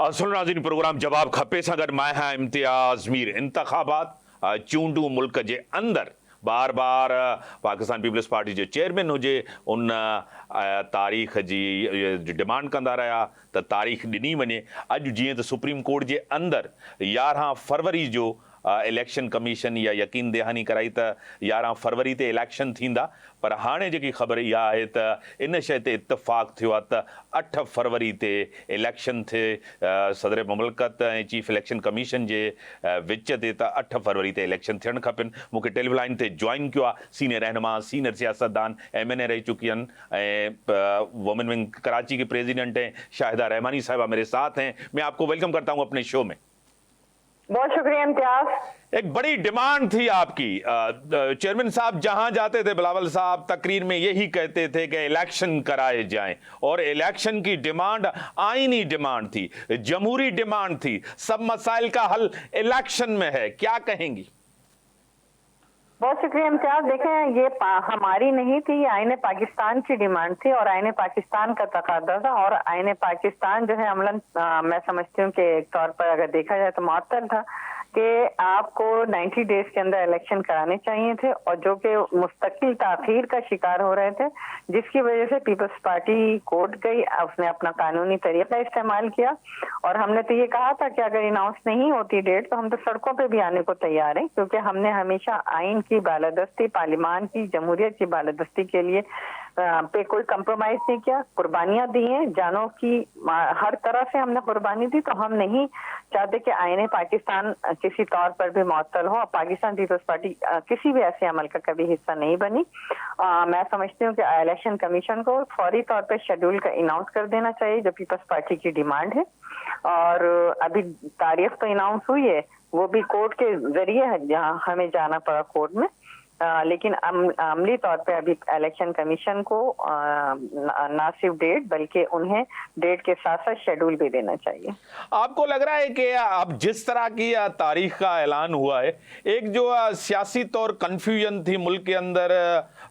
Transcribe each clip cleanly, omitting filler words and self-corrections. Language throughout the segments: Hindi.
सुन नाज़रीन प्रोग्राम जवाब खपे सां गॾु मैं हाँ इम्तियाज़ मीर। इंतखाबात चूंडू मुल्क जे अंदर बार बार पाकिस्तान पीपल्स पार्टी जो चेयरमैन हुए उन तारीख़ जी डिमांड कंदा रहा त तारीख़ ॾिनी वञे। अॼु जीअं त सुप्रीम कोर्ट जे अंदर 11 फरवरी जो इलेक्शन कमीशन या यकीन दहानी कराई त 11 फरवरी ते इलेक्शन थींदा, पर हाणे जेकी ख़बर इहा आहे त इन शइ ते इतफ़ाक़ थियो आहे त 8 फरवरी ते इलेक्शन थिए। सदर मुमलकत ऐं चीफ इलेक्शन कमीशन जे विच ते त 8 फरवरी ते इलेक्शन थियणु खपनि। मूंखे टेलीविज़न लाइन ते जॉइन किया सीनियर रहनुमा सीनियर सियासतदान MNA रही चुकी हैं ऐं वुमेन विंग कराची की प्रेसिडेंट हैं शाहिदा रहमानी साहिबा मेरे साथ हैं। मैं आपको वेलकम करता हूं अपने शो में। बहुत शुक्रिया इम्तियाज। एक बड़ी डिमांड थी आपकी, चेयरमैन साहब जहां जाते थे बिलावल साहब तकरीर में यही कहते थे कि इलेक्शन कराए जाएं, और इलेक्शन की डिमांड आईनी डिमांड थी, जमहूरी डिमांड थी। सब मसाइल का हल इलेक्शन में है, क्या कहेंगी? बहुत शुक्रिया इम्तियाज। देखें, ये हमारी नहीं थी, ये आईने पाकिस्तान की डिमांड थी और आईने पाकिस्तान का तकादा था। और आईने पाकिस्तान जो है अमलन मैं समझती हूँ कि एक तौर पर अगर देखा जाए तो मुअत्तल था कि आपको 90 डेज के अंदर इलेक्शन कराने चाहिए थे, और जो कि मुस्तकिल ताखीर का शिकार हो रहे थे, जिसकी वजह से पीपल्स पार्टी कोर्ट गई, उसने अपना कानूनी तरीका इस्तेमाल किया। और हमने तो ये कहा था कि अगर अनाउंस नहीं होती डेट तो हम तो सड़कों पे भी आने को तैयार हैं, क्योंकि हमने हमेशा आइन की बालादस्ती, पार्लियामान की, जमहूरियत की बालादस्ती के लिए पे कोई कंप्रोमाइज नहीं किया। कुर्बानियां दी हैं, जानों की हर तरह से हमने कुर्बानी दी। तो हम नहीं चाहते कि आईने पाकिस्तान किसी तौर पर भी मुअत्तल हो। पाकिस्तान पीपल्स पार्टी किसी भी ऐसे अमल का कभी हिस्सा नहीं बनी। मैं समझती हूँ कि इलेक्शन कमीशन को फौरी तौर पर शेड्यूल का अनाउंस कर देना चाहिए, जो पीपल्स पार्टी की डिमांड है। और अभी तारीख तो अनाउंस हुई है, वो भी कोर्ट के जरिए है, जहाँ हमें जाना पड़ा कोर्ट में। लेकिन अमली तौर पे अभी इलेक्शन कमीशन को ना सिर्फ डेट बल्कि उन्हें डेट के साथ साथ शेड्यूल भी देना चाहिए। आपको लग रहा है कि अब जिस तरह की तारीख का ऐलान हुआ है, एक जो सियासी तौर कन्फ्यूजन थी मुल्क के अंदर,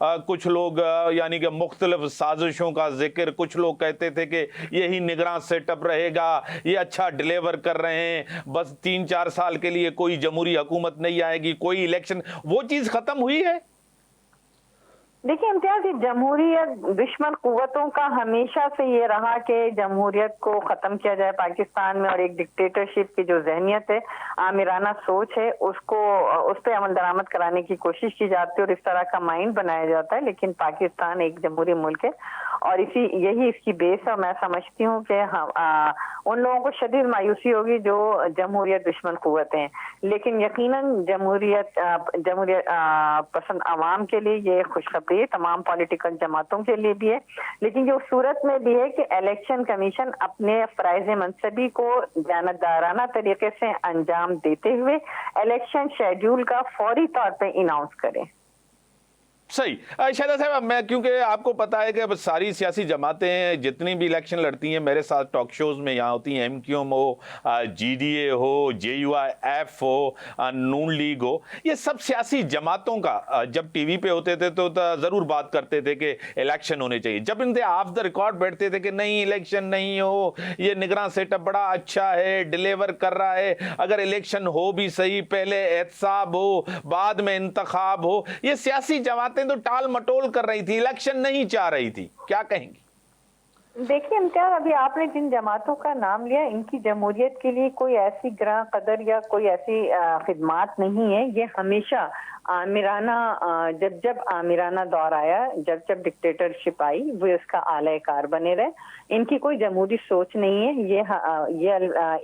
कुछ लोग यानी कि मुख्तलिफ साजिशों का जिक्र, कुछ लोग कहते थे कि यही निगरान सेटअप रहेगा, ये अच्छा डिलीवर कर रहे हैं, बस 3-4 साल के लिए कोई जमहूरी हुकूमत नहीं आएगी, कोई इलेक्शन, वो चीज खत्म हुई है? देखिए इम्तियाज, जमहूरियत दुश्मन कुव्वतों का हमेशा से ये रहा कि जमहूरियत को खत्म किया जाए पाकिस्तान में, और एक डिक्टेटरशिप की जो जहनियत है, आमिराना सोच है, उसको उस पर अमल दरामद कराने की कोशिश की जाती है और इस तरह का माइंड बनाया जाता है। लेकिन पाकिस्तान एक जमहूरी मुल्क है और यही इसकी बेस है। मैं समझती हूँ कि उन लोगों को शदीद मायूसी होगी जो जमहूरियत दुश्मन कुव्वतें हैं, लेकिन यकीनन जमहूरियत पसंद आवाम के लिए ये खुशखबरी तमाम पॉलिटिकल जमातों के लिए भी है। लेकिन जो सूरत में भी है कि इलेक्शन कमीशन अपने फराइज मनसबी को जानदाराना तरीके से अंजाम देते हुए इलेक्शन शेड्यूल का फौरी तौर पर अनाउंस करे। सही शाहिदा साहब, मैं क्योंकि आपको पता है कि अब सारी सियासी जमातें जितनी भी इलेक्शन लड़ती हैं मेरे साथ टॉक शोज में यहाँ होती हैं, MQM हो, GDA हो, JUIF हो, नून लीग हो, ये सब सियासी जमातों का जब TV पे होते थे तो ज़रूर बात करते थे कि इलेक्शन होने चाहिए। जब इनसे ऑफ द रिकॉर्ड बैठते थे कि नहीं इलेक्शन नहीं हो, ये निगरान सेटअप बड़ा अच्छा है, डिलीवर कर रहा है, अगर इलेक्शन हो भी सही, पहले एहतसाब हो बाद में इंतखाब हो, ये सियासी जमातें तो टाल मटोल कर रही थी, इलेक्शन नहीं चाह रही थी, क्या कहेंगी? देखिए इम्तियाज, अभी आपने जिन जमातों का नाम लिया, इनकी जमहूरियत के लिए कोई ऐसी ग्रां कदर या कोई ऐसी खिदमात नहीं है। ये हमेशा आमिराना, जब आमिराना दौर आया, जब डिक्टेटरशिप आई, वो इसका आला कार बने रहे। इनकी कोई जमहूरी सोच नहीं है। ये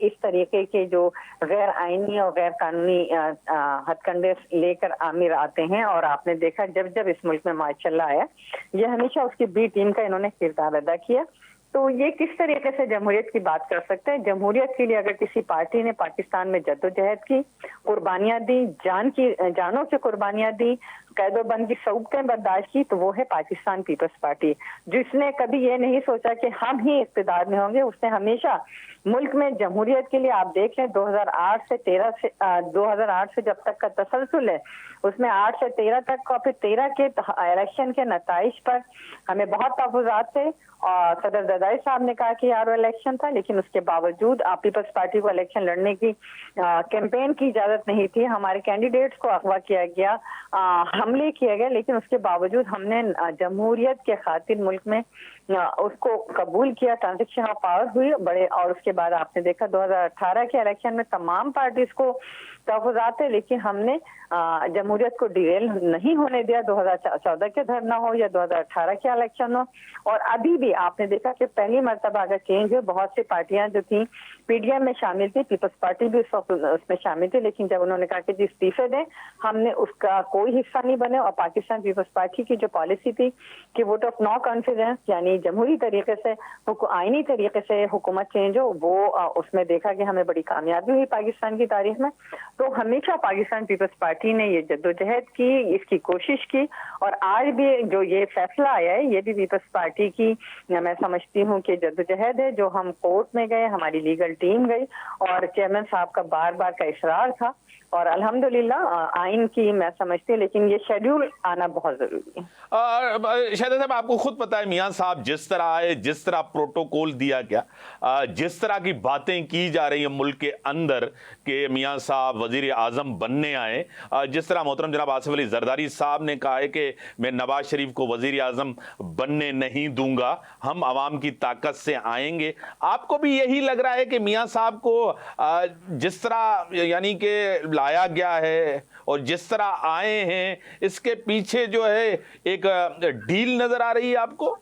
इस तरीके के जो गैर आईनी और गैर कानूनी हथकंडे लेकर आमिर आते हैं, और आपने देखा जब इस मुल्क में माशाल्लाह आया, ये हमेशा उसकी बी टीम का इन्होंने किरदार अदा किया। तो ये किस तरीके से जमहूरियत की बात कर सकते हैं? जमहूरियत के लिए अगर किसी पार्टी ने पाकिस्तान में जद्दोजहद की, कुर्बानियां दी, जानों की कुर्बानियां दी, कैदोबंद की सऊकतें बर्दाश्त की, तो वो है पाकिस्तान पीपल्स पार्टी, जिसने कभी ये नहीं सोचा कि हम ही इक़्तिदार में होंगे। उसने हमेशा मुल्क में जमहूरियत के लिए आप देख लें 2008 से जब तक का तसलसल है उसमें 8 से 13 तक और फिर 13 के इलेक्शन के नताइज पर हमें बहुत तहफ़्फ़ुज़ात थे और सदर ज़रदारी साहब ने कहा कि यार इलेक्शन था, लेकिन उसके बावजूद पीपल्स पार्टी को इलेक्शन लड़ने की कैंपेन की इजाज़त नहीं थी। हमारे कैंडिडेट्स को अगवा किया गया, हमले किए गए, लेकिन उसके बावजूद हमने जमहूरियत के खातिर मुल्क में उसको कबूल किया। ट्रांजिशन ऑफ पावर हुई बड़े, और उसके बाद आपने देखा 2018 के इलेक्शन में तमाम पार्टीज को तहफ़्फ़ुज़ात है, लेकिन हमने जमहूरियत को डिरेल नहीं होने दिया। 2014 के धरना हो या 2018 के इलेक्शन हो, और अभी भी आपने देखा कि पहली मर्तबा अगर चेंज हुई, बहुत सी पार्टियां जो थी पीडीएम में शामिल थी, पीपल्स पार्टी भी उसमें शामिल थी, लेकिन जब उन्होंने कहा कि जी इस्तीफे दें, हमने उसका कोई हिस्सा नहीं बने। और पाकिस्तान पीपल्स पार्टी की जो पॉलिसी थी कि वोट ऑफ नो कॉन्फिडेंस, यानी जमहूरी तरीके से आईनी तरीके से हुकूमत चेंज हो, वो उसमें देखा कि हमें बड़ी कामयाबी हुई पाकिस्तान की तारीख में। तो हमेशा पाकिस्तान पीपल्स पार्टी ने ये जद्दोजहद की, इसकी कोशिश की, और आज भी जो ये फैसला आया है ये भी पीपल्स पार्टी की मैं समझती हूँ कि जद्दोजहद है। जो हम कोर्ट में गए, हमारी लीगल टीम गई, और चेयरमैन साहब का बार बार का इसरार था, और अल्हम्दुलिल्लाह आइन की मैं समझती हूँ, लेकिन ये शेड्यूल आना बहुत जरूरी है। शाहिदा साहब, आपको खुद पता है मियां साहब जिस तरह आए, जिस तरह प्रोटोकॉल दिया गया, जिस तरह की बातें की जा रही है मुल्क के अंदर कि मियां साहब वजीर आजम बनने आए, जिस तरह मोहतरम जनाब आसिफ अली जरदारी साहब ने कहा है कि मैं नवाज शरीफ को वजीर आजम बनने नहीं दूंगा, हम आवाम की ताकत से आएंगे, आपको भी यही लग रहा है कि मियां साहब को जिस तरह यानी कि लाया गया है और जिस तरह आए हैं, इसके पीछे जो है एक डील नजर आ रही है आपको?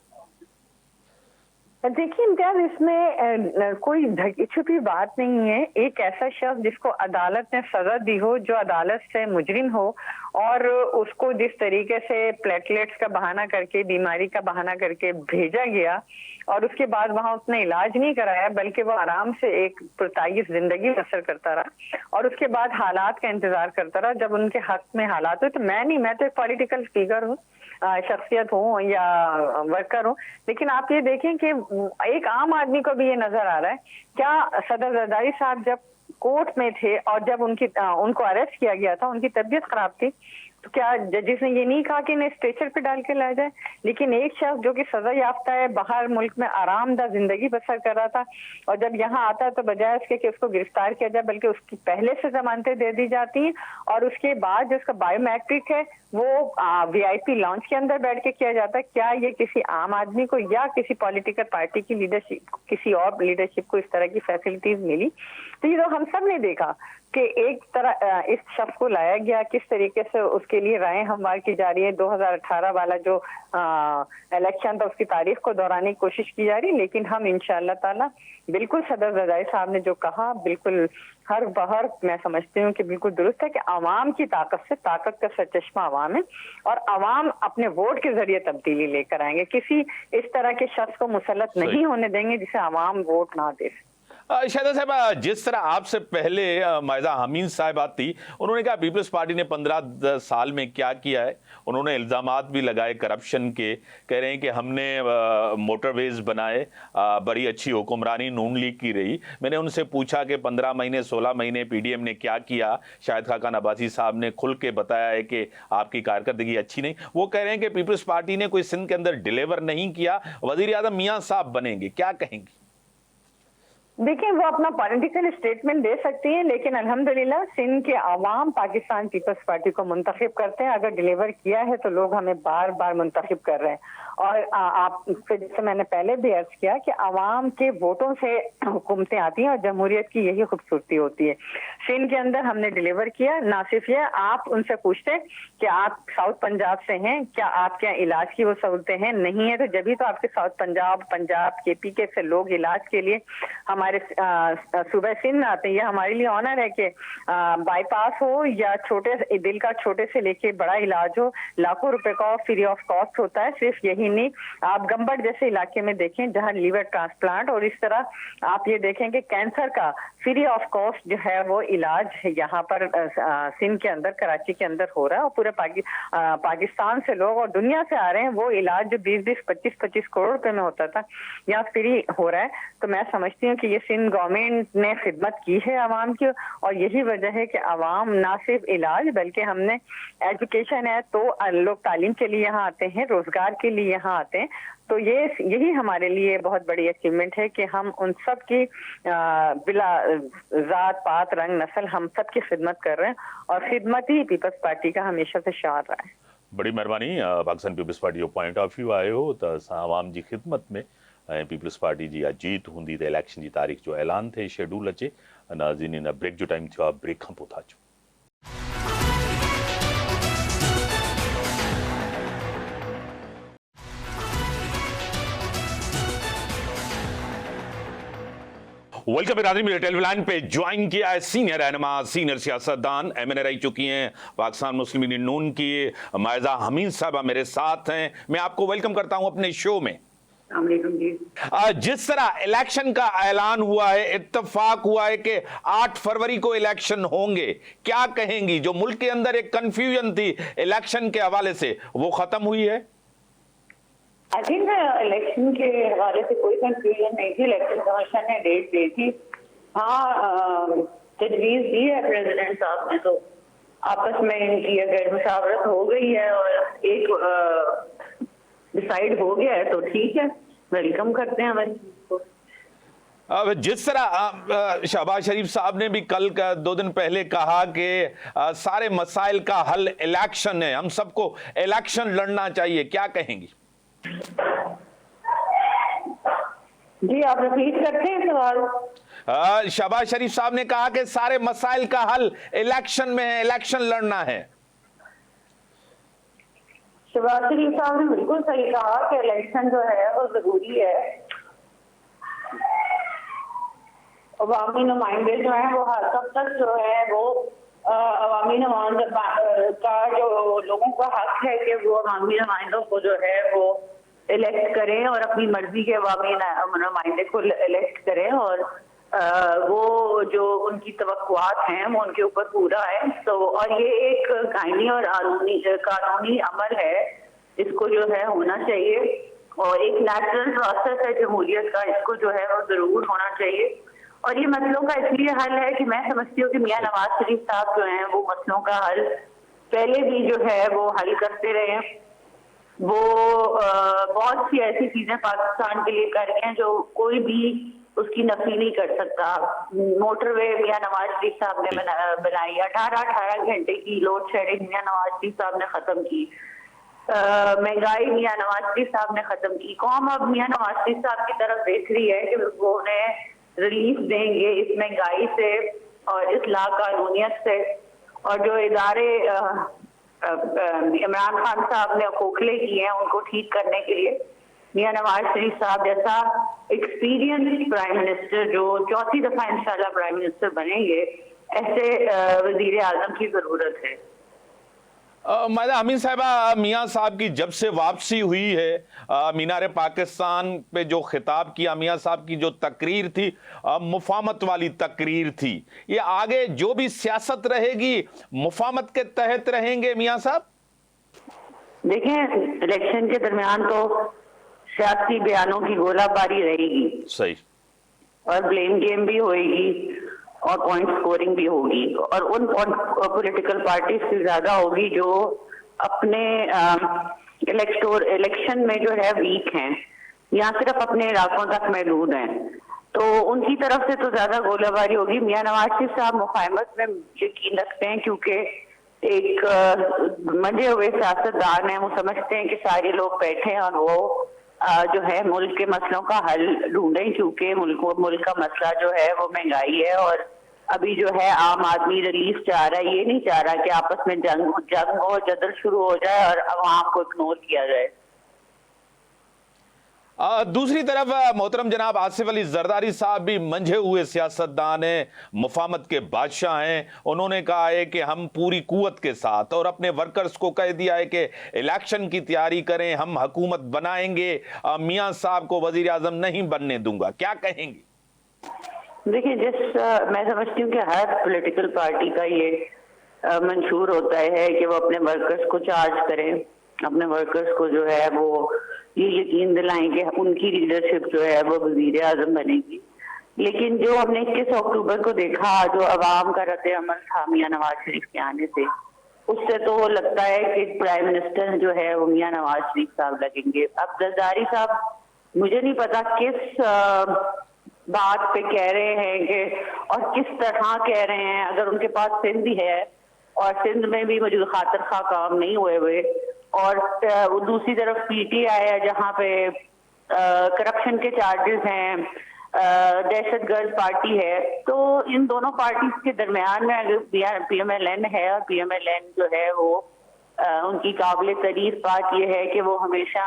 देखिए इम्तियाज, इसमें कोई ढकी छुपी बात नहीं है। एक ऐसा शख्स जिसको अदालत ने सजा दी हो, जो अदालत से मुजरिम हो, और उसको जिस तरीके से प्लेटलेट्स का बहाना करके, बीमारी का बहाना करके भेजा गया, और उसके बाद वहां उसने इलाज नहीं कराया, बल्कि वो आराम से एक पुरताइश जिंदगी बसर करता रहा, और उसके बाद हालात का इंतजार करता रहा जब उनके हक में हालात हुए। तो मैं तो एक पॉलिटिकल फिगर हूँ, शख्सियत हो या वर्कर हो, लेकिन आप ये देखें कि एक आम आदमी को भी ये नजर आ रहा है, क्या सदर जरदारी साहब जब कोर्ट में थे और जब उनको अरेस्ट किया गया था, उनकी तबीयत खराब थी, तो क्या जजिस ने ये नहीं कहा कि इन्हें स्ट्रेचर पे डाल के लाया जाए? लेकिन एक शख्स जो कि सजा याफ्ता है, बाहर मुल्क में आरामदायक जिंदगी बसर कर रहा था, और जब यहाँ आता है तो बजाय उसके कि उसको गिरफ्तार किया जाए, बल्कि उसकी पहले से जमानतें दे दी जाती हैं, और उसके बाद जो उसका बायोमेट्रिक है वो वीआईपी लॉन्च के अंदर बैठ के किया जाता है। क्या ये किसी आम आदमी को या किसी पॉलिटिकल पार्टी की लीडरशिप, किसी और लीडरशिप को इस तरह की फैसिलिटीज मिली? तो ये तो हम सब ने देखा कि एक तरह इस शख्स को लाया गया, किस तरीके से उसके लिए राय हमवार की जा रही है। 2018 वाला जो इलेक्शन था उसकी तारीख को दोहराने की कोशिश की जा रही है, लेकिन हम इंशाअल्लाह ताला बिल्कुल सदर जरदारी साहब ने जो कहा, बिल्कुल हर बहर मैं समझती हूँ कि बिल्कुल दुरुस्त है कि आवाम की ताकत का सरचश्मा आवाम है, और आवाम अपने वोट के जरिए तब्दीली लेकर आएंगे। किसी इस तरह के शख्स को मुसल्लत नहीं होने देंगे जिसे आवाम वोट ना दे। शाहिदा साहब, जिस तरह आपसे पहले मायजा हमीद साहिबा थी, उन्होंने कहा पीपल्स पार्टी ने 15 साल में क्या किया है। उन्होंने इल्ज़ामात भी लगाए करप्शन के, कह रहे हैं कि हमने मोटरवेज बनाए, बड़ी अच्छी हुक्मरानी नून लीग की रही। मैंने उनसे पूछा कि 15 महीने 16 महीने पीडीएम ने क्या किया। शाहिद खाकान अब्बासी साहब ने खुल के बताया है कि आपकी कारकर्दगी अच्छी नहीं। वो कह रहे हैं कि पीपल्स पार्टी ने कोई सिंध के अंदर डिलीवर नहीं किया, वजीर आजम मियां साहब बनेंगे, क्या कहेंगी? देखिए, वो अपना पॉलिटिकल स्टेटमेंट दे सकती हैं, लेकिन अल्हम्दुलिल्लाह सिंध के आवाम पाकिस्तान पीपल्स पार्टी को मुंतखब करते हैं। अगर डिलीवर किया है तो लोग हमें बार बार मुंतखब कर रहे हैं, और आप जैसे मैंने पहले भी अर्ज किया कि आवाम के वोटों से हुकूमतें आती हैं, और जमहूरियत की यही खूबसूरती होती है। सिंध के अंदर हमने डिलीवर किया। ना सिर्फ ये, आप उनसे पूछते कि आप साउथ पंजाब से हैं, क्या आपके यहाँ इलाज की वो सहूलतें हैं? नहीं है, तो जब भी तो आपके साउथ पंजाब केपी के से लोग इलाज के लिए हमारे सूबे सिंध में आते हैं। ये हमारे लिए ऑनर है कि बाईपास हो या छोटे दिल का छोटे से लेके बड़ा इलाज हो, लाखों रुपए का फ्री ऑफ कॉस्ट होता है। सिर्फ यही नहीं, आप गंबड़ जैसे इलाके में देखें जहां लीवर ट्रांसप्लांट, और इस तरह आप ये देखें कि कैंसर का फ्री ऑफ कॉस्ट जो है वो इलाज यहाँ पर सिंध के अंदर, कराची के अंदर हो रहा है, और पूरे पाकिस्तान से लोग और दुनिया से आ रहे हैं। वो इलाज जो 20-25 करोड़ रुपए में होता था, यहाँ फ्री हो रहा है। तो मैं समझती हूँ कि ये सिंध गवर्नमेंट ने खिदमत की है आवाम की, और यही वजह है कि आवाम ना सिर्फ इलाज बल्कि हमने एजुकेशन है तो लोग तालीम के लिए यहाँ आते हैं, रोजगार के लिए यहाँ आते हैं। तो यही हमारे लिए बहुत बड़ी अचीवमेंट है कि हम उन सब की बिला जात पात रंग नस्ल हम सब की खिदमत कर रहे हैं, और खिदमत ही पीपल्स पार्टी का हमेशा से शार रहा है। बड़ी मेहरबानी। पाकिस्तान पीपल्स पार्टी जो पॉइंट ऑफ व्यू आयो त असां आवाम जी ख़िदमत में पीपल्स पार्टी जी जीत हूंदी त इलेक्शन जी तारीख़ जो ऐलान थिए, शेड्यूल अचे। नाज़रीन, ब्रेक जो टाइम थियो आहे, ब्रेक खां पोइ था अचूं। वेलकम इरादे, मेरे टेलीविजन पे ज्वाइन किया है सीनियर रहनुमा, सीनियर सियासतदान, MNA रह चुकी हैं, पाकिस्तान मुस्लिम लीग नून की मायजा हमीद साहबा मेरे साथ हैं। मैं आपको वेलकम करता हूं अपने शो में। जिस तरह इलेक्शन का ऐलान हुआ है, इत्तेफाक हुआ है कि 8 फरवरी को इलेक्शन होंगे, क्या कहेंगी? जो मुल्क के अंदर एक कंफ्यूजन थी इलेक्शन के हवाले से, वो खत्म हुई है? आई थिंक इलेक्शन के हवाले से कोई कंफ्यूजन नहीं थी। इलेक्शन कमीशन ने डेट दी थी। हाँ, तजवीज दी है प्रेसिडेंट साहब ने, तो आपस में इनकी अगर मुशावरत हो गई है और एक डिसाइड हो गया है तो ठीक है, वेलकम करते हैं हम इसको। अब जिस तरह शहबाज शरीफ साहब ने भी कल 2 दिन पहले कहा कि सारे मसाइल का हल इलेक्शन है, हम सबको इलेक्शन लड़ना चाहिए, क्या कहेंगी? जी, आप रिपीट करते हैं सवाल। शहबाज शरीफ साहब ने कहा कि सारे मसाइल का हल इलेक्शन में है, इलेक्शन लड़ना है। शहबाज शरीफ साहब ने बिल्कुल सही कहा कि इलेक्शन जो है वो जरूरी है। अवामी नुमाइंदे जो है वो हर कब तक जो है वो अवामी नुमाइंदे का जो लोगों का हक है कि वो अवामी नुमाइंदों को जो है वो इलेक्ट करें और अपनी मर्जी के अवामी नुमाइंदे को इलेक्ट करें, और वो जो उनकी तवक्कुआत हैं वो उनके ऊपर पूरा है। तो और ये एक आईनी और कानूनी अमल है, इसको जो है होना चाहिए, और एक नेचुरल प्रोसेस है जमहूरियत का, इसको जो है वो जरूर होना चाहिए। और ये मसलों का इसलिए हल है कि मैं समझती हूँ कि मियां नवाज शरीफ साहब जो हैं वो मसलों का हल पहले भी जो है वो हल करते रहे हैं। वो बहुत सी ऐसी चीजें पाकिस्तान के लिए कर रहे हैं जो कोई भी उसकी नफी नहीं कर सकता। मोटरवे मियां नवाज शरीफ साहब ने बनाई, 18 घंटे की लोड शेडिंग मियां नवाज शरीफ साहब ने खत्म की, महंगाई मियां नवाज शरीफ साहब ने खत्म की। कौम अब मियां नवाज शरीफ साहब की तरफ देख रही है कि वो उन्हें रिलीफ देंगे इस महंगाई से और इस लाकानूनियत से, और जो इदारे इमरान खान साहब ने खोखले किए हैं उनको ठीक करने के लिए मियां नवाज शरीफ साहब जैसा एक्सपीरियंस प्राइम मिनिस्टर जो 4थी दफा इंशाल्लाह प्राइम मिनिस्टर बनेंगे, ऐसे वजीर आजम की जरूरत है। मायदा हमीद साहिबा, मियां साहब की जब से वापसी हुई है मीनार पाकिस्तान पे जो खिताब किया, मियां साहब की जो तकरीर थी, मुफामत वाली तकरीर थी, ये आगे जो भी सियासत रहेगी मुफामत के तहत रहेंगे मियां साहब? देखें, इलेक्शन के दरमियान तो सियासी बयानों की गोलाबारी रहेगी, सही, और ब्लेम गेम भी होगी और पॉइंट स्कोरिंग भी होगी, और उन पॉलिटिकल पार्टीज से ज्यादा होगी जो अपने इलेक्शन में जो है वीक हैं या सिर्फ अपने इलाकों तक महदूद हैं, तो उनकी तरफ से तो ज्यादा गोलाबारी होगी। मियां नवाज शरीफ साहब मुफाहमत में यकीन रखते हैं क्योंकि एक मंजे हुए सियासतदान हैं, वो समझते हैं कि सारे लोग बैठे हैं और वो जो है मुल्क के मसलों का हल ढूंढें, क्योंकि मुल्क का मसला जो है वो महंगाई है, और अभी जो है आम आदमी रिलीफ चाह रहा है, ये नहीं चाह रहा कि आपस में जंग और जदल शुरू हो जाए और अवाम को इग्नोर किया जाए। दूसरी तरफ मोहतरम जनाब आसिफ अली जरदारी साहब भी मंझे हुए सियासतदान हैं, मुफाहमत के बादशाह हैं। उन्होंने कहा है कि हम पूरी कुव्वत के साथ, और अपने वर्कर्स को कह दिया है कि इलेक्शन की तैयारी करें, हम हुकूमत बनाएंगे, मियां साहब को वजीर आजम नहीं बनने दूंगा, क्या कहेंगी? देखिए, मैं समझती हूँ कि हर पॉलिटिकल पार्टी का ये मंशूर होता है कि वो अपने वर्कर्स को चार्ज करें, अपने वर्कर्स को जो है वो ये यकीन दिलाएं कि उनकी लीडरशिप जो है वो वजीर आजम बनेगी। लेकिन जो हमने 21 अक्टूबर को देखा, जो अवाम का रद्द अमल था मियां नवाज शरीफ के आने से, उससे तो लगता है कि प्राइम मिनिस्टर जो है वो मियां नवाज शरीफ साहब लगेंगे। अब जरदारी साहब मुझे नहीं पता किस बात पे कह रहे हैं कि और किस तरह कह रहे हैं। अगर उनके पास सिंध है और सिंध में भी मौजूद खातिर खा काम नहीं हुए और दूसरी तरफ पीटीआई है जहाँ पे करप्शन के चार्जेस हैं, दहशतगर्द पार्टी है, तो इन दोनों पार्टी के दरमियान में अगर पीएमएलएन है और पीएमएलएन जो है वो उनकी काबिल तारीफ बात यह है कि वो हमेशा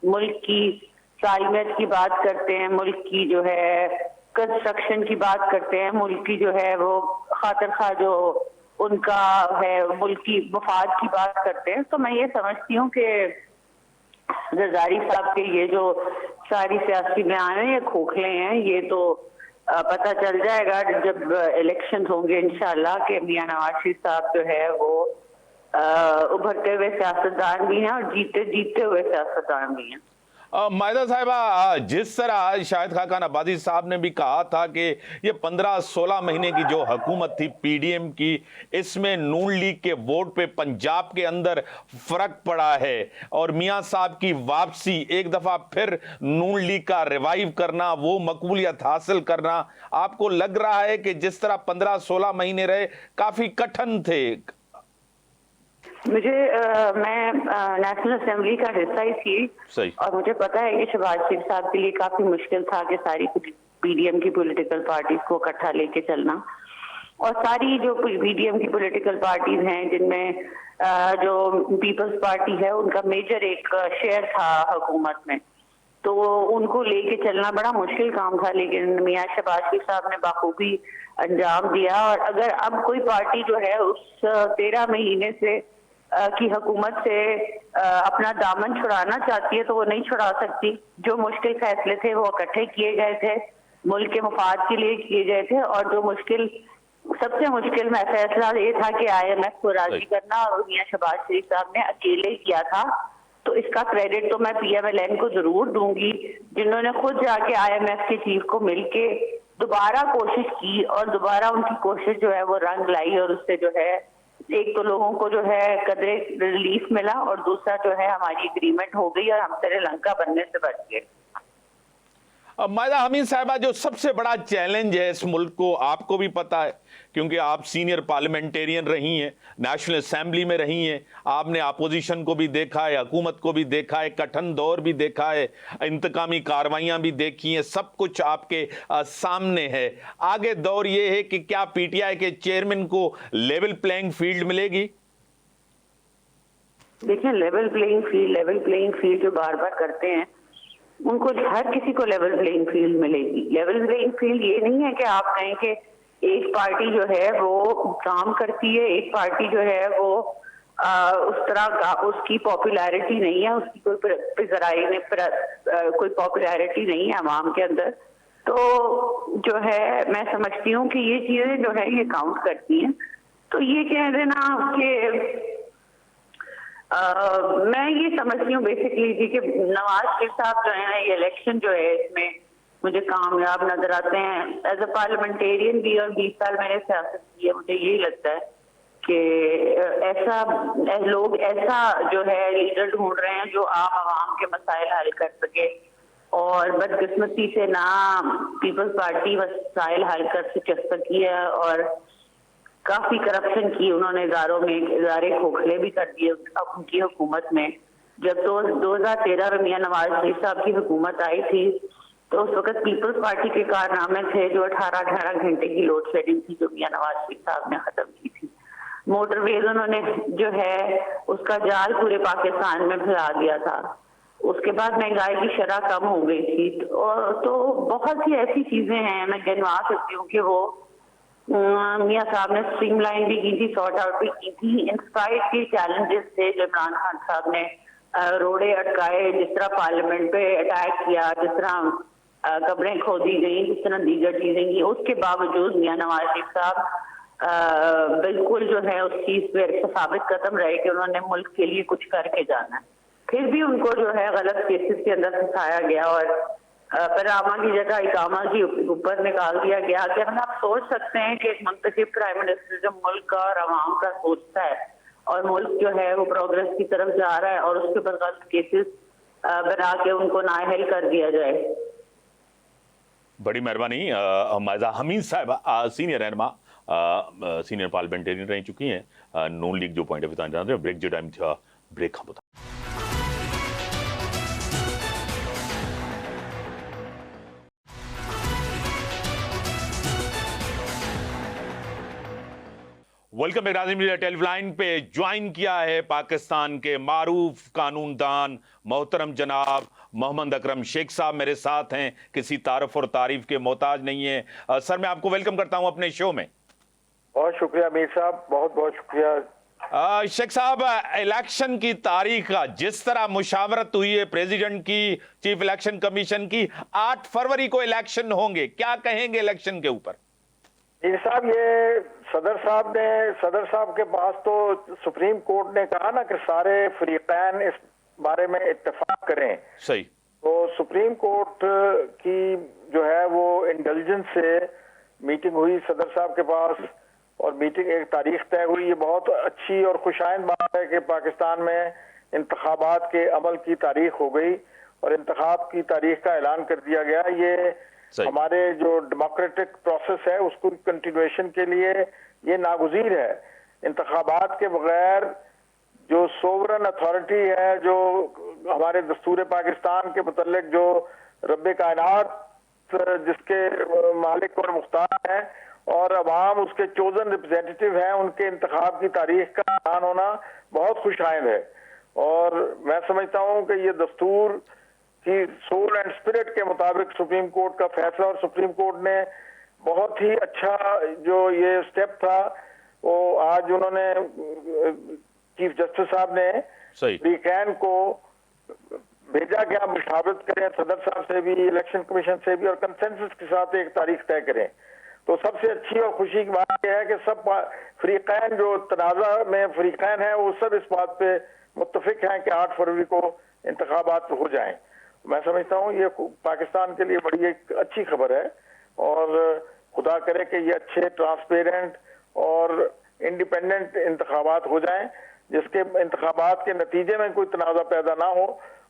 मुल्क की सालमियत की बात करते हैं, मुल्क की जो है कंस्ट्रक्शन की बात करते हैं, मुल्क की जो है वो खातिर खा जो उनका है मुल्क की मफाद की बात करते हैं। तो मैं ये समझती हूँ कि जरदारी साहब के ये जो सारी सियासी बयान है ये खोखले हैं। ये तो पता चल जाएगा जब इलेक्शन होंगे इंशाल्लाह कि मियां नवाज शरीफ साहब जो है वो उभरते हुए सियासतदान भी हैं और जीते हुए सियासतदान भी हैं। मायदा साहिबा, जिस तरह शाहिद खाकान अब्बासी साहब ने भी कहा था कि ये 15-16 महीने की जो हुकूमत थी पीडीएम की, इसमें नून लीग के वोट पे पंजाब के अंदर फर्क पड़ा है और मियां साहब की वापसी, एक दफा फिर नून लीग का रिवाइव करना, वो मकबूलियत हासिल करना, आपको लग रहा है कि जिस तरह 15-16 महीने रहे काफी कठिन थे? मुझे मैं नेशनल असेंबली का हिस्सा ही थी सही। और मुझे पता है कि शहबाज शरीफ साहब के लिए काफी मुश्किल था कि सारी पीडीएम की पॉलिटिकल पार्टीज को इकट्ठा लेके चलना, और सारी जो पीडीएम की पॉलिटिकल पार्टीज हैं जिनमें जो पीपल्स पार्टी है उनका मेजर एक शेयर था हुकूमत में, तो उनको लेके चलना बड़ा मुश्किल काम था। लेकिन मियां शहबाज शरीफ साहब ने बाखूबी अंजाम दिया। और अगर अब कोई पार्टी जो है उस 13 महीने से की हुकूमत से अपना दामन छुड़ाना चाहती है तो वो नहीं छुड़ा सकती। जो मुश्किल फैसले थे वो इकट्ठे किए गए थे, मुल्क के मफाद के लिए किए गए थे, और जो सबसे मुश्किल में फैसला ये था कि आईएमएफ को राजी करना, और मियां शहबाज शरीफ साहब ने अकेले किया था। तो इसका क्रेडिट तो मैं पीएमएलएन को जरूर दूंगी, जिन्होंने खुद जाके आईएमएफ के चीफ को मिलके दोबारा कोशिश की और दोबारा उनकी कोशिश जो है वो रंग लाई, और उससे जो है एक तो लोगों को जो है कदरे रिलीफ मिला और दूसरा जो है हमारी एग्रीमेंट हो गई और हम श्रीलंका बनने से बच गए। मायदा हमीद साहिबा, जो सबसे बड़ा चैलेंज है इस मुल्क को, आपको भी पता है क्योंकि आप सीनियर पार्लियामेंटेरियन रही हैं, नेशनल असेंबली में रही हैं, आपने अपोजिशन को भी देखा है, हुकूमत को भी देखा है, कठिन दौर भी देखा है, इंतकामी कार्रवाइयां भी देखी हैं, सब कुछ आपके सामने है। आगे दौर ये है कि क्या पीटीआई के चेयरमैन को लेवल प्लेइंग फील्ड मिलेगी? देखिए, लेवल प्लेइंग फील्ड जो बार बार करते हैं उनको हर किसी को लेवल प्लेइंग फील्ड मिलेगी। लेवल प्लेइंग फील्ड ये नहीं है कि आप कहें कि एक पार्टी जो है वो काम करती है, एक पार्टी जो है वो उस तरह उसकी पॉपुलैरिटी नहीं है, उसकी कोई पॉपुलैरिटी नहीं है आवाम के अंदर। तो जो है मैं समझती हूँ कि ये चीजें जो है ये काउंट करती हैं। तो ये कह देना कि मैं ये समझती हूँ बेसिकली कि नवाज शरीफ साहब जो है ये इलेक्शन जो है इसमें मुझे कामयाब नजर आते हैं। एज अ पार्लियामेंटेरियन भी और 20 साल मैंने सियासत की है, मुझे यही लगता है कि लोग ऐसा जो है लीडर ढूंढ रहे हैं जो आम आवाम के मसाइल हल कर सके, और बदकिस्मती से ना पीपल्स पार्टी मसाइल हल कर सकी है और काफी करप्शन की उन्होंने इदारे खोखले भी कर दिए उनकी हुकूमत में। जब तो 2013 में मियां नवाज शरीफ साहब की हुकूमत आई थी तो उस वक्त पीपल्स पार्टी के कारनामे थे जो 18 घंटे की लोड शेडिंग थी जो मियां नवाज शरीफ साहब ने खत्म की थी। मोटरवेज उन्होंने जो है उसका जाल पूरे पाकिस्तान में फैला दिया था। उसके बाद महंगाई की शरह कम हो गई थी। तो बहुत सी ऐसी चीजें हैं मैं गिनवा सकती हूँ कि वो मियां साहब ने स्ट्रीमलाइन भी की थी, सॉर्ट आउट भी की थी। इंस्पायर्ड के चैलेंजेस थे जो इमरान खान साहब ने रोड़े अटकाए, जिस तरह पार्लियामेंट पे अटैक किया, जिस तरह कब्रें खोदी गई, जिस तरह दीगर चीजें की, उसके बावजूद मियां नवाज शरीफ साहब बिल्कुल जो है उस चीज पे साबित कदम रहे कि उन्होंने मुल्क के लिए कुछ करके जाना है। फिर भी उनको जो है गलत केसेस के अंदर फंसाया गया और पनामा की जगह इकामा की ऊपर निकाल दिया गया। कि आप सोच सकते हैं कि एक मुंतखब प्राइम मिनिस्टर जो मुल्क का और आवाम का सोचता है और मुल्क जो है वो प्रोग्रेस की तरफ जा रहा है और उसके ऊपर गलत केसेस बना के उनको नाअहल कर दिया जाए। बड़ी मेहरबानी। मायजा हमीद साहब सीनियर रहनमा, सीनियर पार्लियामेंटेरियन रह चुकी हैं। नून लीग जो पॉइंट ऑफ व्यू जानते हैं ब्रेक जो टाइम था ब्रेक हम बता। Welcome back. नाज़रीन मीडिया टेलीलाइन पे ज्वाइन किया है पाकिस्तान के मारूफ कानूनदान मोहतरम जनाब मोहम्मद अकरम शेख साहब मेरे साथ हैं, किसी तारफ और तारीफ के मोहताज नहीं है। सर मैं आपको वेलकम करता हूं अपने शो में। बहुत शुक्रिया मीर साहब, बहुत बहुत शुक्रिया। शेख साहब, इलेक्शन की तारीख का जिस तरह मुशावरत हुई है प्रेसिडेंट की, चीफ इलेक्शन कमीशन की, 8 फरवरी को इलेक्शन होंगे, क्या कहेंगे इलेक्शन के ऊपर? मीर साहब, ये सदर साहब के पास तो सुप्रीम कोर्ट ने कहा ना कि सारे फरीकैन इस बारे में इत्तेफाक करें। सही। तो सुप्रीम कोर्ट की जो है वो इंटेलिजेंस से मीटिंग हुई सदर साहब के पास और मीटिंग एक तारीख तय हुई। ये बहुत अच्छी और खुशाइंद बात है कि पाकिस्तान में इंतखाबात के अमल की तारीख हो गई और इंतखाब की तारीख का ऐलान कर दिया गया। ये हमारे जो डेमोक्रेटिक प्रोसेस है उसको कंटिन्यूएशन के लिए ये नागुज़ीर है। इंतखाबात के बगैर जो सोवरन अथॉरिटी है, जो हमारे दस्तूर पाकिस्तान के मुतल्लिक जो रब्बे कायनात जिसके मालिक और मुख्तार हैं और अवाम उसके चोजन रिप्रेजेंटेटिव हैं, उनके इंतखाब की तारीख का ऐलान होना बहुत खुशाइंद है। और मैं समझता हूँ कि ये दस्तूर की सोल एंड स्पिरिट के मुताबिक सुप्रीम कोर्ट का फैसला, और सुप्रीम कोर्ट ने बहुत ही अच्छा जो ये स्टेप था वो आज उन्होंने चीफ जस्टिस साहब ने वीकेंड को भेजा गया मुशावरत करें सदर साहब से भी, इलेक्शन कमीशन से भी, और कंसेंसस के साथ एक तारीख तय करें। तो सबसे अच्छी और खुशी की बात यह है कि सब फरीकैन जो तनाज़ा में फरीकैन है वो सब इस बात पे मुत्तफिक हैं कि 8 फरवरी को इंतखाबात हो जाएं। मैं समझता हूँ ये पाकिस्तान के लिए बड़ी एक अच्छी खबर है और खुदा करे कि ये अच्छे, ट्रांसपेरेंट और इंडिपेंडेंट इंतखाबात हो जाएं, जिसके इंतखाबात के नतीजे में कोई तनाज़ा पैदा ना हो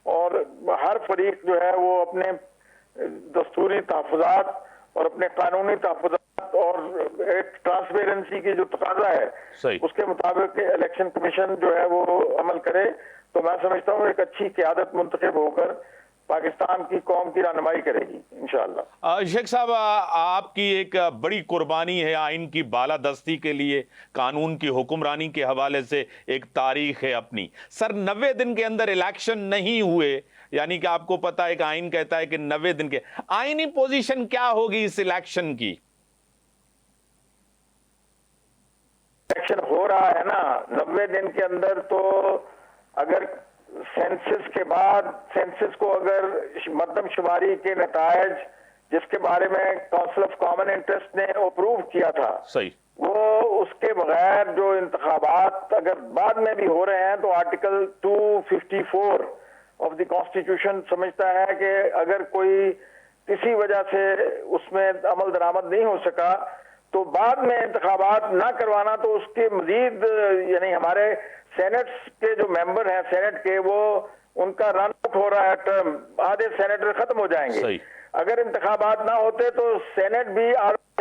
और हर फरीक जो है वो अपने दस्तूरी तहफ़्फ़ुज़ात और अपने कानूनी तहफ़्फ़ुज़ात और एक ट्रांसपेरेंसी की जो तकाजा है उसके मुताबिक इलेक्शन कमीशन जो है वो अमल करे। तो मैं समझता हूँ एक अच्छी क़यादत मुंतखब होकर पाकिस्तान की कौम की रहनुमाई करेगी इंशाअल्लाह। शेख साहब, आपकी एक बड़ी कुर्बानी है आइन की बालादस्ती के लिए, कानून की हुक्मरानी के हवाले से एक तारीख है अपनी। सर 90 दिन के अंदर इलेक्शन नहीं हुए, यानी कि आपको पता है कि आइन कहता है कि 90 दिन के, आइनी पोजीशन क्या होगी इस इलेक्शन की? इलेक्शन हो रहा है ना 90 दिन के अंदर, तो अगर सेंसस के बाद सेंसस को अगर मरदमशुमारी के नतायज जिसके बारे में काउंसिल ऑफ कॉमन इंटरेस्ट ने अप्रूव किया था, सही, वो उसके बगैर जो इंतखाबात अगर बाद में भी हो रहे हैं तो आर्टिकल 254 ऑफ द कॉन्स्टिट्यूशन समझता है कि अगर कोई किसी वजह से उसमें अमल दरामद नहीं हो सका तो बाद में इंतखाबात ना करवाना, तो उसके मजीद यानी हमारे सेनेट के जो मेंबर हैं सेनेट के, वो उनका रन आउट हो रहा है टर्म, आधे सेनेटर खत्म हो जाएंगे। अगर इंतखाबात ना होते तो सेनेट भी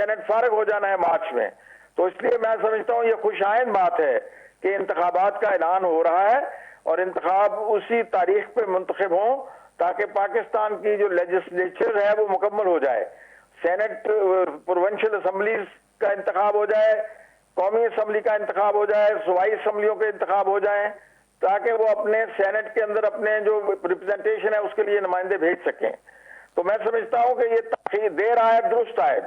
सेनेट फारग हो जाना है मार्च में। तो इसलिए मैं समझता हूँ ये खुशाइंद बात है कि इंतखाबात का ऐलान हो रहा है और इंतखाब उसी तारीख पे मुंतखब हों ताकि पाकिस्तान की जो लेजिस्लेचर है वो मुकम्मल हो जाए, सेनेट प्रोविंशियल असम्बलीज का इंतखाब हो जाए, कौमी असम्बली का इंतखाब हो जाए, सूबाई असम्बलियों के इंतखाब हो जाए, ताकि वो अपने सेनेट के अंदर अपने जो रिप्रेजेंटेशन है उसके लिए नुमाइंदे भेज सकें। तो मैं समझता हूँ कि ये देर आए दुरुस्त आए।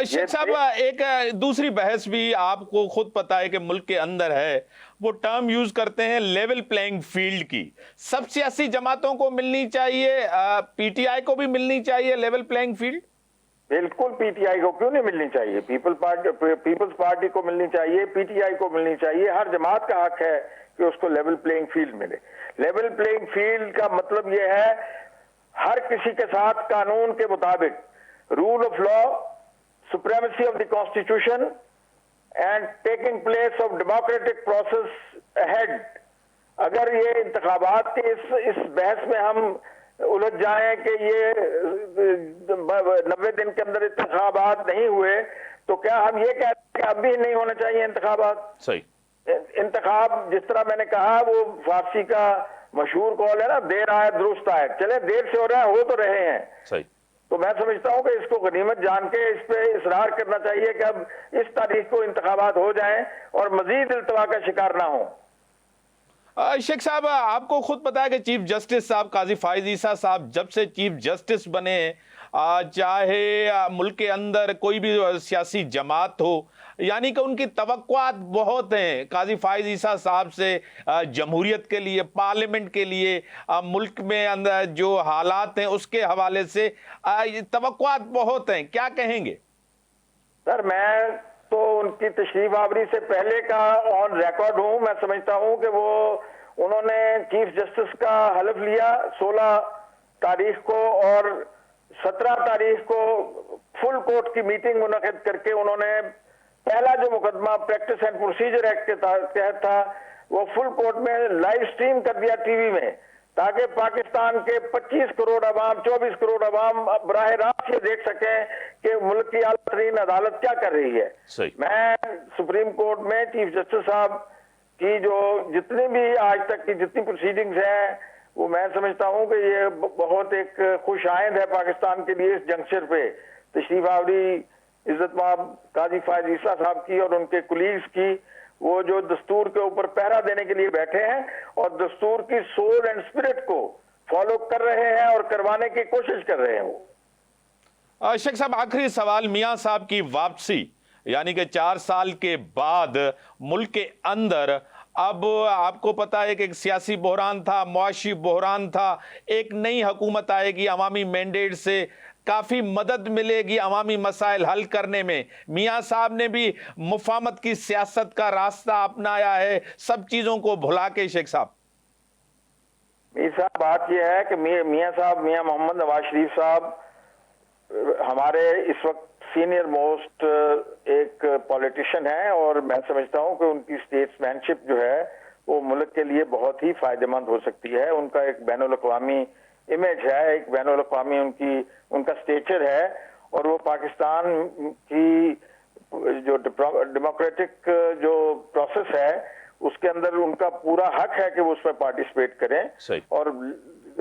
शेख साहब, एक दूसरी बहस भी आपको खुद पता है कि मुल्क के अंदर है, वो टर्म यूज करते हैं लेवल प्लेइंग फील्ड की। सब सियासी जमातों को मिलनी चाहिए, पीटीआई को भी मिलनी चाहिए लेवल प्लेइंग फील्ड। बिल्कुल, पीटीआई को क्यों नहीं मिलनी चाहिए, पीपल्स पार्टी को मिलनी चाहिए, पीटीआई को मिलनी चाहिए। हर जमात का हक है कि उसको लेवल प्लेइंग फील्ड मिले। लेवल प्लेइंग फील्ड का मतलब यह है हर किसी के साथ कानून के मुताबिक rule of law, supremacy of the constitution and taking place of democratic process ahead. अगर ये इंतखाबात के इस बहस में हम उलझ जाएं कि ये 90 दिन के अंदर इंतखाबात नहीं हुए, तो क्या हम ये कहते हैं कि अब भी नहीं होने चाहिए इंतखाबात? सही। इंतखाब, जिस तरह मैंने कहा, वो फारसी का मशहूर कौल है ना, देर आए दुरुस्त आए। चले देर से हो रहा है, हो तो रहे हैं। सही। तो मैं समझता हूं कि इसको गनीमत जान के इस पे इसरार करना चाहिए कि अब इस तारीख को इंतखाबात हो जाएं और मजीद इल्तवा का शिकार ना हो। शेख साहब, आपको खुद पता है कि चीफ जस्टिस साहब काजी फाइज ईसा साहब जब से चीफ जस्टिस बने, चाहे मुल्क के अंदर कोई भी सियासी जमात हो, यानी कि उनकी तवक्कुआत बहुत हैं काजी फाइज ईसा साहब से, जमहूरियत के लिए, पार्लियामेंट के लिए, मुल्क में अंदर जो हालात हैं उसके हवाले से तवक्कुआत बहुत हैं। क्या कहेंगे? सर, मैं तो उनकी तशरीफ आवरी से पहले का ऑन रिकॉर्ड हूं। मैं समझता हूं कि उन्होंने चीफ जस्टिस का हलफ लिया 16 तारीख को, और 17 तारीख को फुल कोर्ट की मीटिंग मुनक़िद करके उन्होंने पहला जो मुकदमा प्रैक्टिस एंड प्रोसीजर एक्ट के तहत था, वो फुल कोर्ट में लाइव स्ट्रीम कर दिया टीवी में, ताकि पाकिस्तान के 25 करोड़ अवाम, 24 करोड़ अवाम बराह रास्त ये देख सकें कि मुल्क की आला तरीन अदालत क्या कर रही है। सही। मैं सुप्रीम कोर्ट में चीफ जस्टिस साहब की जो जितनी भी आज तक की जितनी प्रोसीडिंग्स हैं, वो मैं समझता हूं कि ये बहुत एक खुश आइंद है पाकिस्तान के लिए। इस जंक्शन पे तशरीफ आवरी इज्जतमाब काजी फाइज ईसा साहब की और उनके कुलीग्स की, वो जो दस्तूर के ऊपर पहरा देने के लिए बैठे हैं और दस्तूर की सोल एंड स्पिरिट को फॉलो कर रहे हैं और करवाने की कोशिश कर रहे हैं वो। शेख साहब, आखिरी सवाल, मियां साहब की वापसी, यानी कि 4 साल के बाद मुल्क के अंदर अब आपको पता है कि एक सियासी बहरान था, मुआशी बहरान था, एक नई हुकूमत आएगी, अवामी मैंडेट से काफ़ी मदद मिलेगी अवामी मसाइल हल करने में। मियां साहब ने भी मुफाहमत की सियासत का रास्ता अपनाया है, सब चीज़ों को भुला के। शेख साहब, मीर साहब, बात यह है कि मियां साहब, मियां मोहम्मद नवाज शरीफ साहब हमारे इस वक्त सीनियर मोस्ट एक पॉलिटिशियन है, और मैं समझता हूं कि उनकी स्टेट्समैनशिप जो है वो मुल्क के लिए बहुत ही फायदेमंद हो सकती है। उनका एक बैनुल अक़वामी इमेज है, एक बैनुल अक़वामी उनका स्टेचर है, और वो पाकिस्तान की जो डेमोक्रेटिक जो प्रोसेस है उसके अंदर उनका पूरा हक है कि वो उसमें पार्टिसिपेट करें। सही। और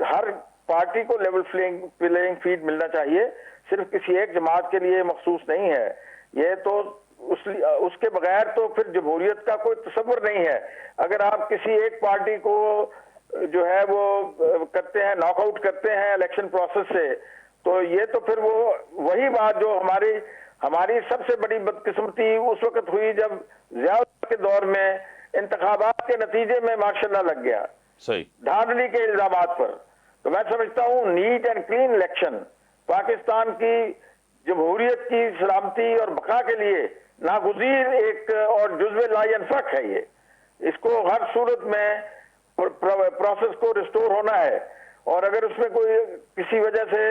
हर पार्टी को लेवल प्लेइंग फील्ड मिलना चाहिए, सिर्फ किसी एक जमात के लिए मखसूस नहीं है ये। तो उसके बगैर तो फिर जमहूरियत का कोई तस्वर नहीं है। अगर आप किसी एक पार्टी को जो है वो करते हैं, नॉकआउट करते हैं इलेक्शन प्रोसेस से, तो ये तो फिर वो वही बात जो हमारी सबसे बड़ी बदकिस्मती उस वक्त हुई जब ज़िया के दौर में इंतखाबात के नतीजे में मार्शल लग गया। सही। धांधली के इल्जामात पर। तो मैं समझता हूँ neat and clean election Pakistan की जमहूरियत की सलामती और बका के लिए नागुज़ीर एक और जुज़्वे लायनफक है। ये इसको हर सूरत में प्रोसेस को रिस्टोर होना है, और अगर उसमें कोई किसी वजह से,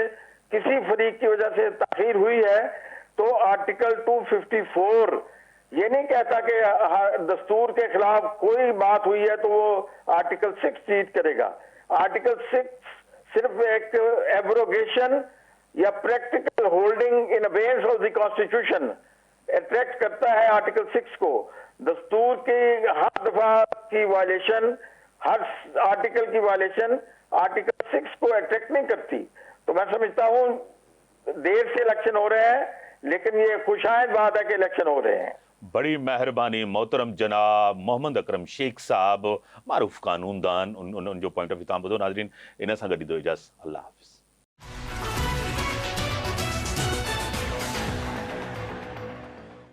किसी फरीक की वजह से ताखीर हुई है, तो आर्टिकल 254 ये नहीं कहता कि दस्तूर के खिलाफ कोई बात हुई है तो वो आर्टिकल 6 ट्रीट करेगा। आर्टिकल 6 सिर्फ एक एब्रोगेशन या practical holding in abeyance of the constitution attract करता है आर्टिकल 6 को। दस्तूर की हर दफा की वायलेशन, हर आर्टिकल की वायलेशन आर्टिकल 6 को अट्रैक्ट नहीं करती। तो मैं समझता हूं देर से इलेक्शन हो रहे हैं, लेकिन ये खुशाइंद बात है कि इलेक्शन हो रहे हैं। बड़ी मेहरबानी मोहतरम जनाब मोहम्मद अकरम शेख साहब, मारूफ कानूनदान, उन जो पॉइंट ऑफ व्यू तव्हां ॿुधो नाज़रीन, इन सां गॾु ॾियो इजाज़त। अल्लाह हाफ़िज़।